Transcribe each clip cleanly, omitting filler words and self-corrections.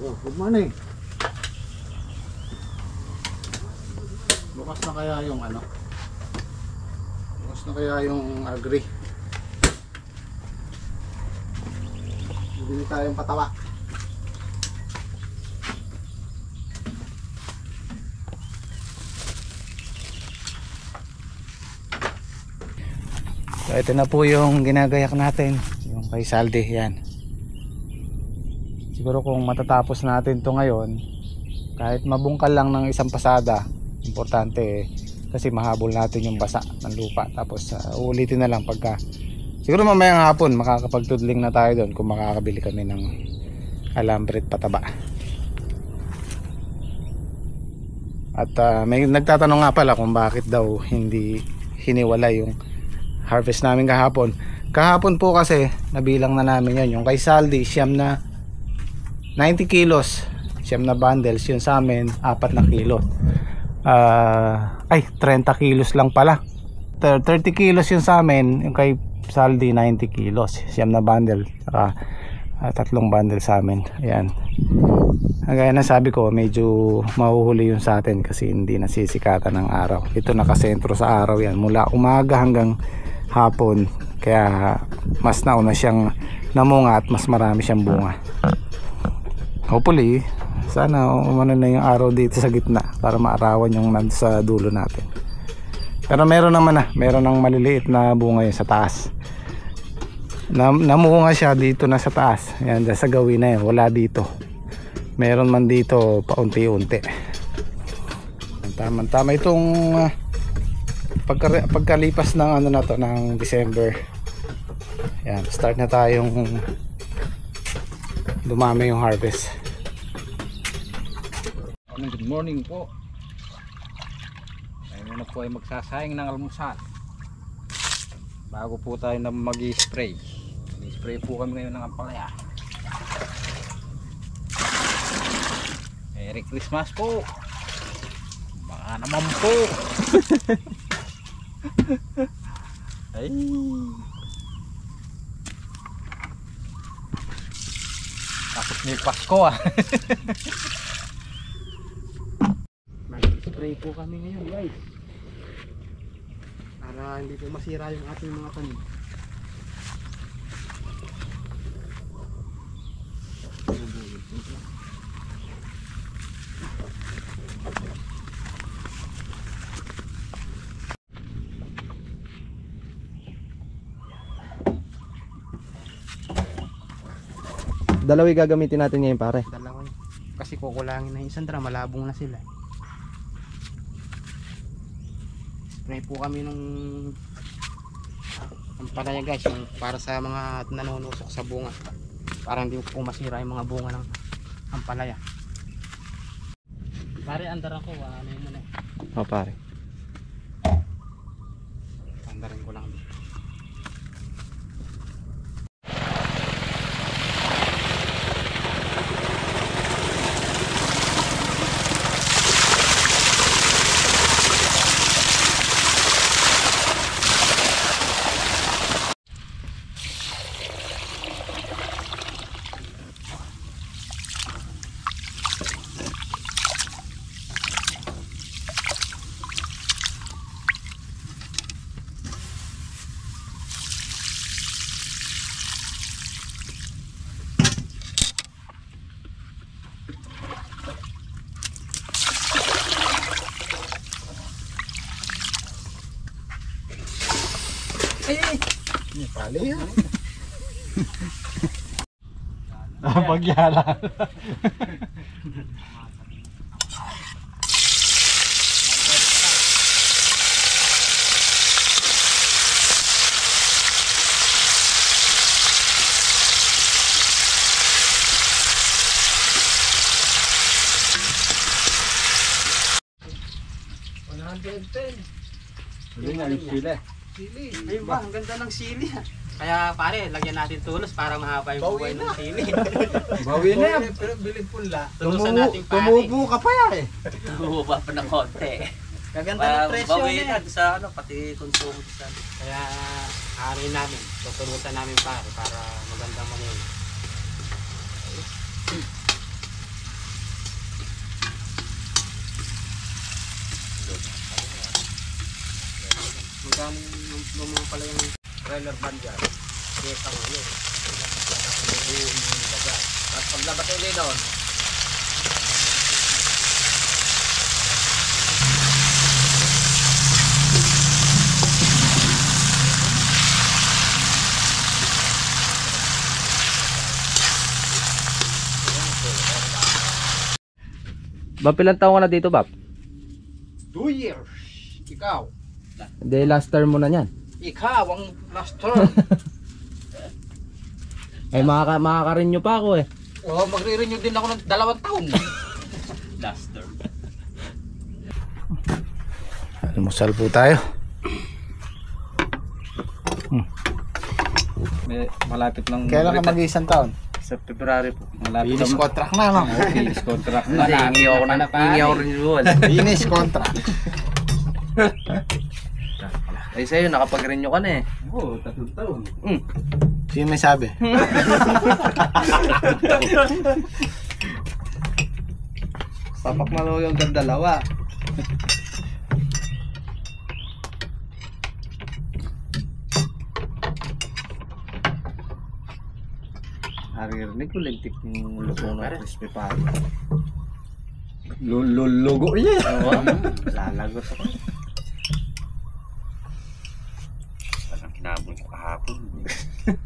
Oh, good morning. Bukas na kaya yung ano? Bukas na kaya yung agri? Bibili tayong patawa. So ito na po yung ginagayak natin, yung kay Saldi, yan. Siguro kung matatapos natin to ngayon, kahit mabungkal lang ng isang pasada, importante kasi mahabol natin yung basa ng lupa. Tapos ulitin na lang pagka siguro mamayang hapon makakapagtudling na tayo doon kung makakabili kami ng alambre at pataba. At may nagtatanong nga pala kung bakit daw hindi hiniwala yung harvest namin kahapon. Kahapon po kasi nabilang na namin yan. Yung kay Saldi siyam na 90 kilos, siyam na bundles. Yun sa amin 4 na kilo. 30 kilos lang pala. 30 kilos yun sa amin. Yung kay Saldi 90 kilos, siyam na bundle, saka 3 bundle sa amin. Ayan. Gaya na sabi ko, medyo mahuhuli yun sa atin kasi hindi nasisikatan ng araw. Ito nakasentro sa araw yan mula umaga hanggang hapon, kaya mas nauna siyang namunga at mas marami siyang bunga. Hopefully sana umano na yung araw dito sa gitna para maarawan yung sa dulo natin. Pero meron naman meron ng maliliit na bunga yun sa taas. Namunga siya dito na sa taas. Yan, sa gawin na yun, wala dito. Meron man dito paunti-unti. Tama itong pagkalipas ng ano na to, ng December. Yan, start na tayong dumami yung harvest. Good morning po. Ngayon na po ay magsasayang ng almusal. Bago po tayo na mag-spray. Mag-spray po kami ngayon ng ampalaya. Merry Christmas po. Baka naman po. Ay. Tapos may Pasko Mag-spray po kami ngayon, guys. Para hindi po masira yung ating mga tanim. Dalawa gagamitin natin ngayon, pare. Dalawa. Kasi kukulangin na yung sandra, malabong na sila. Spray po kami nung ampalaya, guys, yung para sa mga nanunusok sa bunga, para hindi po masira yung mga bunga ng ampalaya. Pare, andaran ko, ano yun muna. O, pare. Andaran ko lang dito. Pali yan. Pagyala. Sili. Ayun ba, ang ganda ng sili. Kaya pare, lagyan natin tulos para mahaba yung buhay ng sili. Bawi na yan. Pero bilid punla. Tulusan natin pare. Tumubo ka pa yan eh. Bumaba pa ng konti. Gaganda ng presyo Bawiin na. na sa ano, pati konsumo sa Kaya anin namin, tutulusan namin pare para maganda mamuno. Magkano yung pala yung trailer van dyan? Kesa ko yun. At paglabat ulit doon, Bab, ilang taon ka na dito, Bab? 2 years. Ikaw. Hindi, last term mo na yan. Ikaw ang last term. Eh, makaka-renew pa ako eh. Oo, magre-renew din ako ng 2 taon. Last term. Almusal po tayo. May malapit lang. Kailan ka mag-isang taon? Sa February po. Malapit Finish lang. contract na, no? Finish contract na. Hindi, hingi ako renewal. Finish contract. Ay sa'yo, nakapag-renew ka na eh. Oo, 3 taon. Sino may sabi? Papak malo yung dalawa. Naririnig ko lintik yung luto ng crispy pie. Lulugo niya. Oo, lalagos ako. Parang hinabol ko kahapon.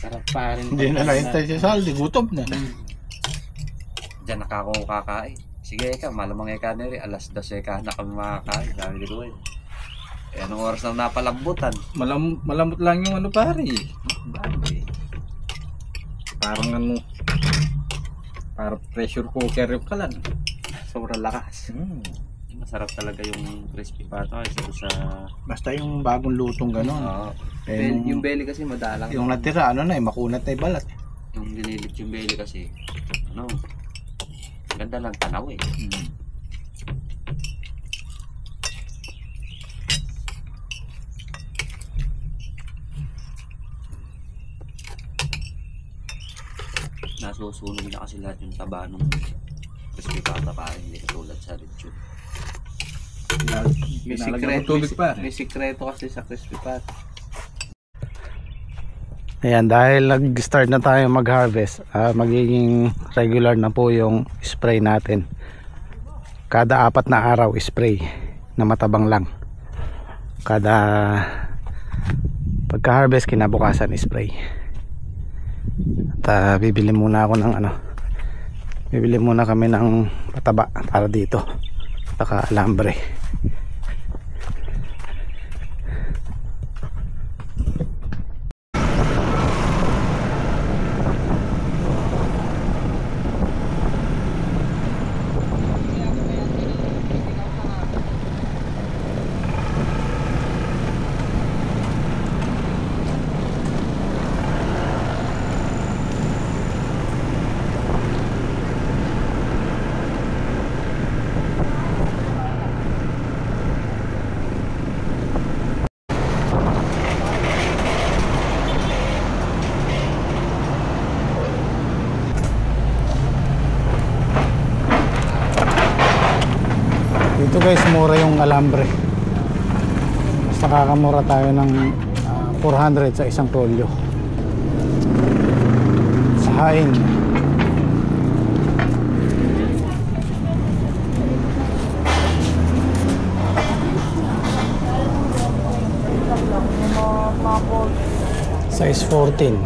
Sarap pa rin. Hindi na naintay si Saldi, gutom na. Diyan nakako kakain. Sige ikaw, malamang ikaw na rin. Alas 12 ka na kami makakain. Dami dito eh. Eh, anong oras na napalambutan? Malambot lang yung ano pare. Bagay. Parang ano. Parang pressure cooker yung kalan. Sobrang lakas. Masarap talaga yung crispy pata kasi sa... Basta yung bagong lutong gano'n. Oo. Eh, Yung belly kasi madalang. yung natira, ano na eh, makunat na yung balat. Yung dinilit yung belly kasi, ano, ganda ng tanaw eh. Nasusunog na kasi lahat yung taba ng crispy pata pa, hindi katulad sa lechon. May Pinalagyan sikreto, ko tubig pare. may sikreto kasi sa crispy pie. Ayan, dahil nag-start na tayo mag-harvest, magiging regular na po yung spray natin. Kada 4 na araw spray na matabang lang. Kada pagka-harvest kinabukasan spray. At bibili muna ako ng ano. Bibili muna kami ng pataba para dito. Saka alambre. Dito guys, mura yung alambre. Mas nakakamura tayo ng 400 sa isang rolyo. Sa hain. Size 14.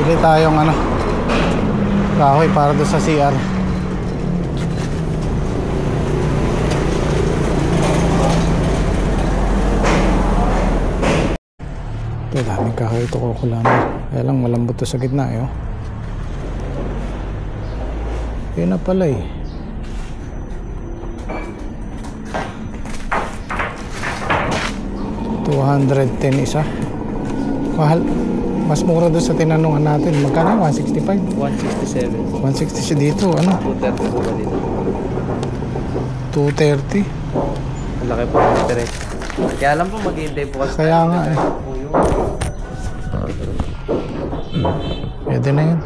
Bili tayong ano, kahoy para doon sa CR. Ito, daming kahoy ito, kukulamay. Kaya lang malambot to sa gitna eh, oh. Yun na pala eh. $210 isa. Mahal. Mas mura doon sa tinanungan natin. Magkano? 165? 167. 160 dito. Ano? 230 po ba dito? 230. Ang laki po ng interest. Kaya lang po maghihintay po kasi Kaya nga eh. po yun. Pwede na yun.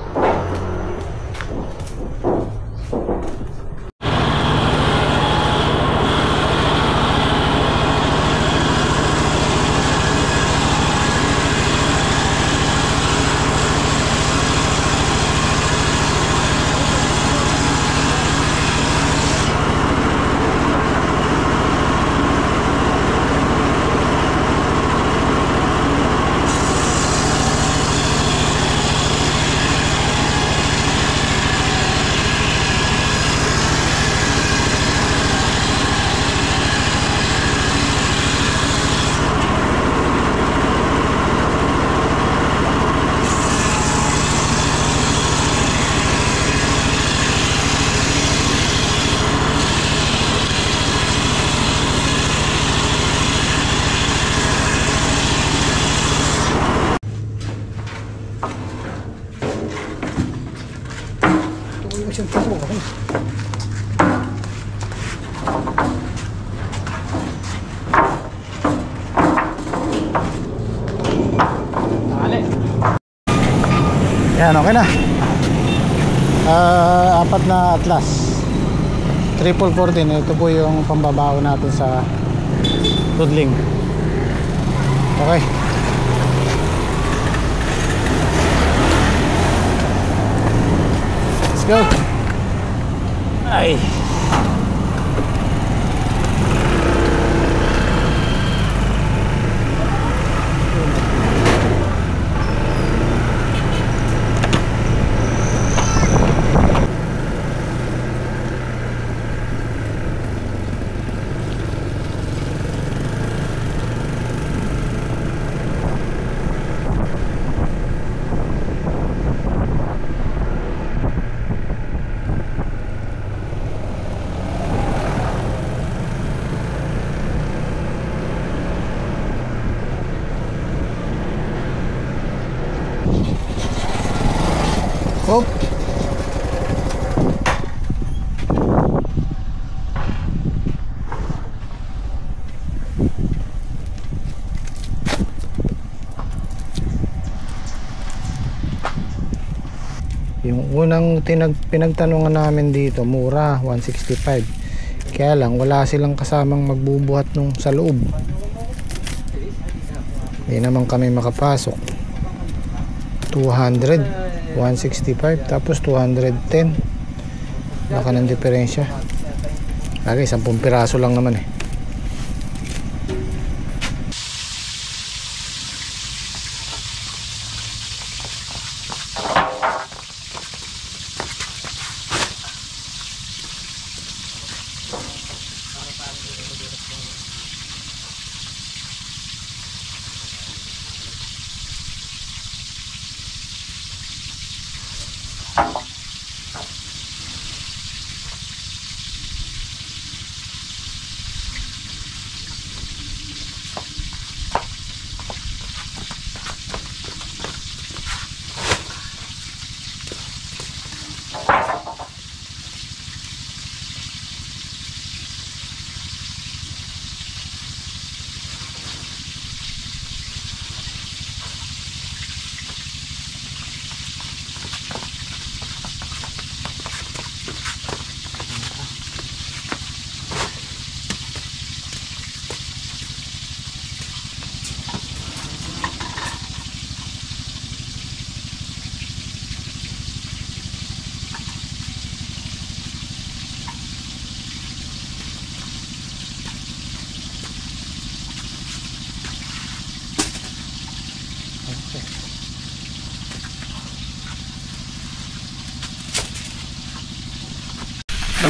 Yan, okay na. Apat na Atlas 314. Ito po yung pambabaw natin sa Rudling. Okay. Let's go. Ay. Hop. Yung unang pinagtanungan namin dito, mura, 165. Kaya lang wala silang kasamang magbubuhat nung sa loob. Hindi naman kami makapasok. 200, 165, tapos 210. Baka ng diferensya. Lagi 10 piraso lang naman eh.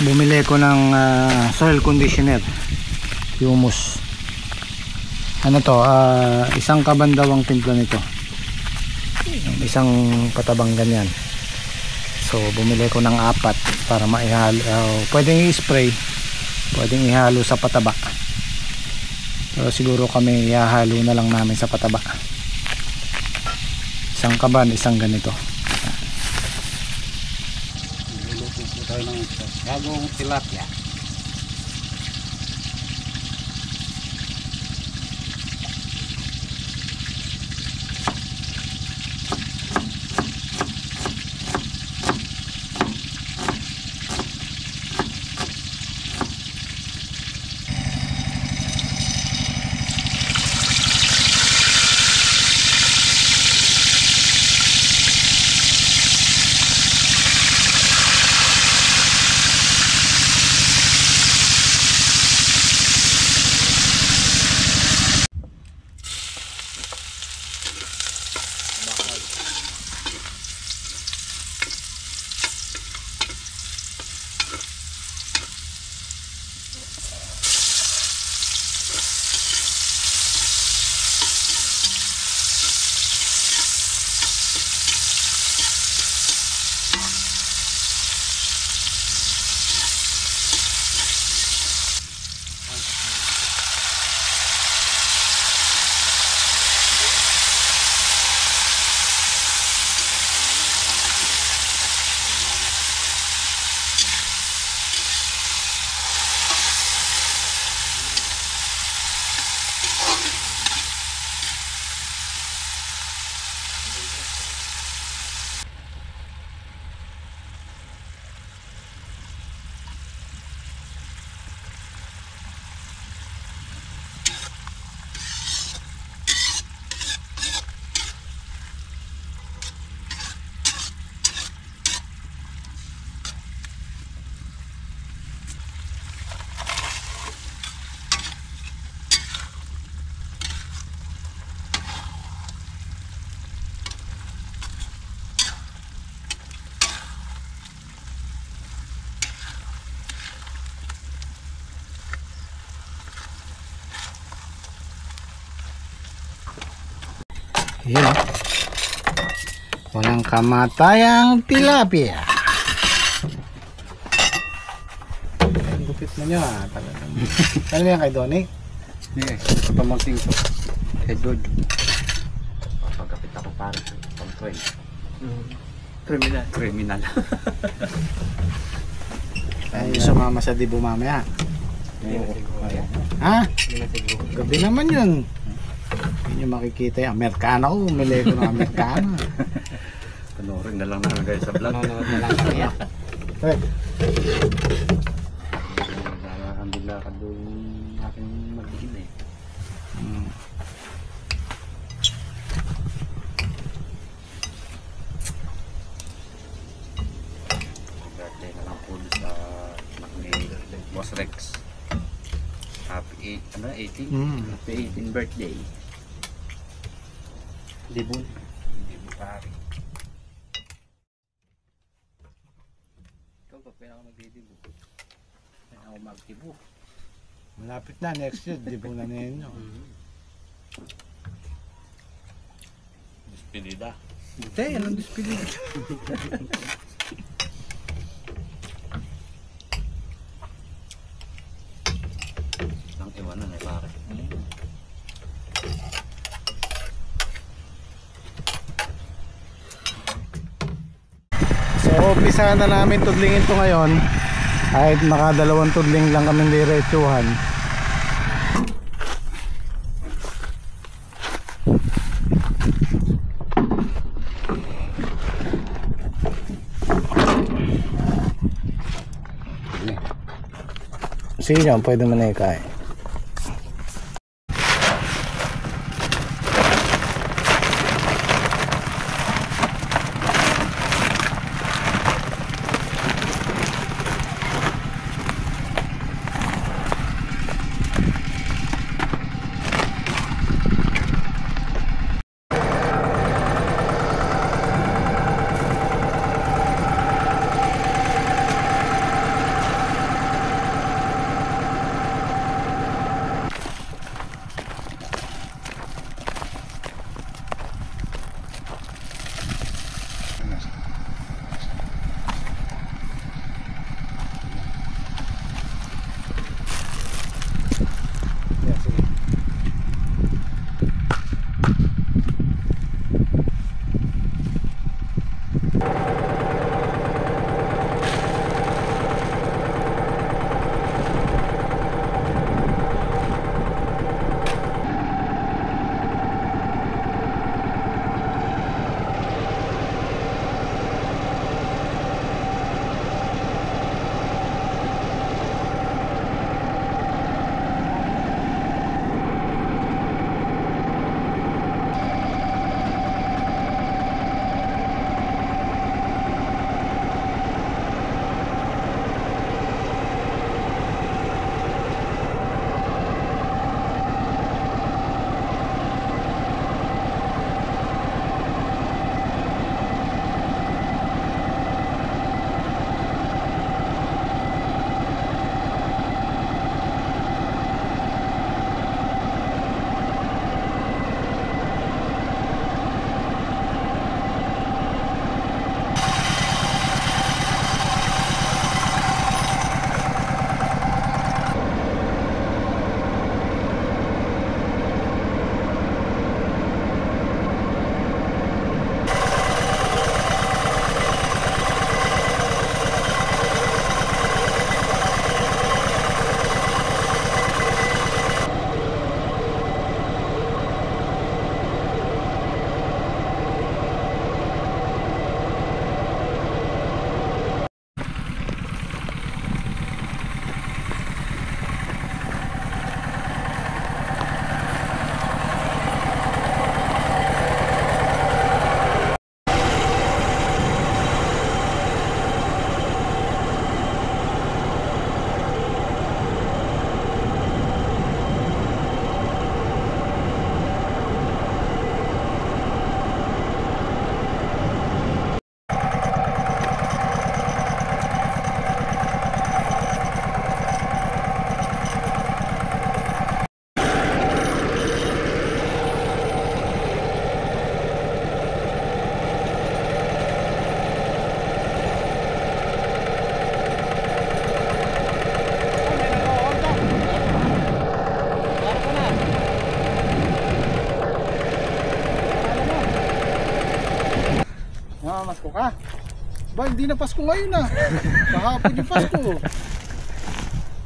Bumili ko ng soil conditioner, humus. Ano to, isang kabandawang timpla nito, isang patabang ganyan. So bumili ko ng 4 para maihalo. Pwedeng i-spray, pwedeng ihalo sa pataba, pero siguro kami ihalo na lang namin sa pataba. Isang kaban, isang ganito. Gagawang tilapia. Yun. Walang kamatayang tilapia. Ang gupit mo nyo ha. Talagang. Ano yan kay Donnie? Yes, pamangking ko. Edward. Papagapit ako para pang 12. Criminal. Criminal. Ay, sumama sa dibo mamaya. Ha? Gabi naman yun. Hindi nyo makikita yung Amerikana ko. Umili ko ng Amerikana. Panorin na lang namin guys sa vlog. Nanonood na lang kami. Hey, Alhamdulillah ka doon aking mag-iin eh. Birthday na lang po doon sa anak ni Boss Rex. Happy 18? Happy 18th birthday. Dibon. Hindi mo pare. Ikaw pa pinaka magdidibo. Pinaka magdibo. malapit na. Next year, dibo na ninyo. Despedida. Hindi, anong dispili? Ang iwanan eh pare. So, umpisa na namin tudlingin to ngayon. Kahit nakadalawang tudling lang kami diretsuhan. Sino? Pwede mo na ikain. Pasko ka? Ba, hindi na Pasko ngayon ah. Kahapon yung Pasko.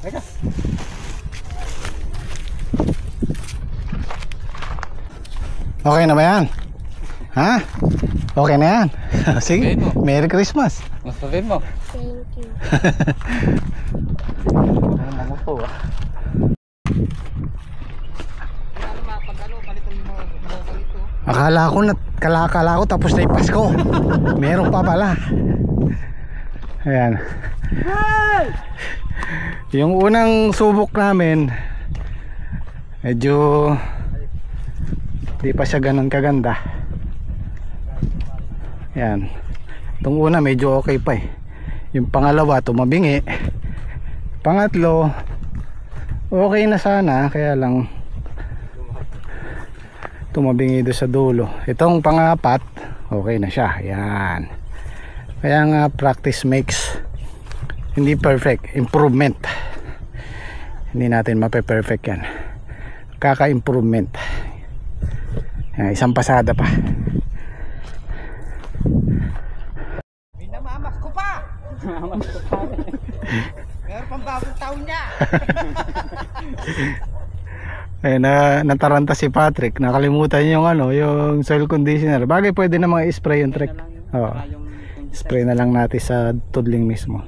Teka. Okay na ba yan? Ha? Okay na yan? Sige, Sabihin mo. Merry Christmas. Masabihin mo. Thank you. Ano po ah? Akala ko tapos na yung Pasko. Meron pa pala. Ayan. Yung unang subok namin, medyo di pa siya ganun kaganda. Ayan. Itong una medyo okay pa eh. Yung pangalawa tumabingi. Pangatlo okay na sana, kaya lang tumabingi doon sa dulo. Itong pangapat okay na siya. Ayan. Kaya nga practice makes, hindi perfect, improvement. Hindi natin mape-perfect yan, kaka-improvement. Ayan, isang pasada pa. Minamamas ko pa! Meron pang bagong taon niya! Eh, nataranta si Patrick, nakalimutan yung yung soil conditioner. Bagay pwede namang i-spray yung trick. Oo. Spray na lang natin sa tudling mismo.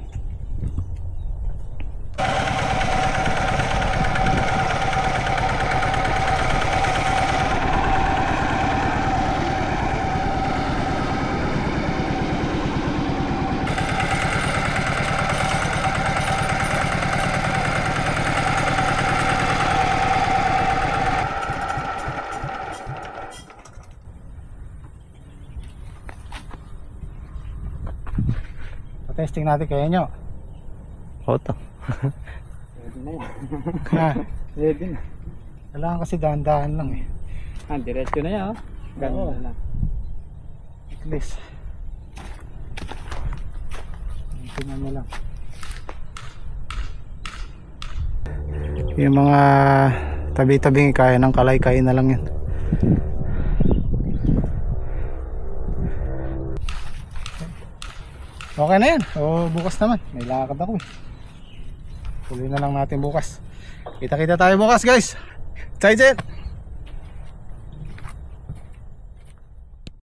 Testing natin kaya nyo. Oto. Pwede na yan. Ha, Pwede na. kailangan kasi dahan-dahan lang eh. Diretso na yan. Oo. Ganda na. At least. Tingnan mo lang. Yung mga tabi-tabing kaya ng kalay-kaya na lang yan. Okay na yan. O bukas naman. May lakad ako eh. Tuloy na lang natin bukas. Kita-kita tayo bukas guys. Zaijian!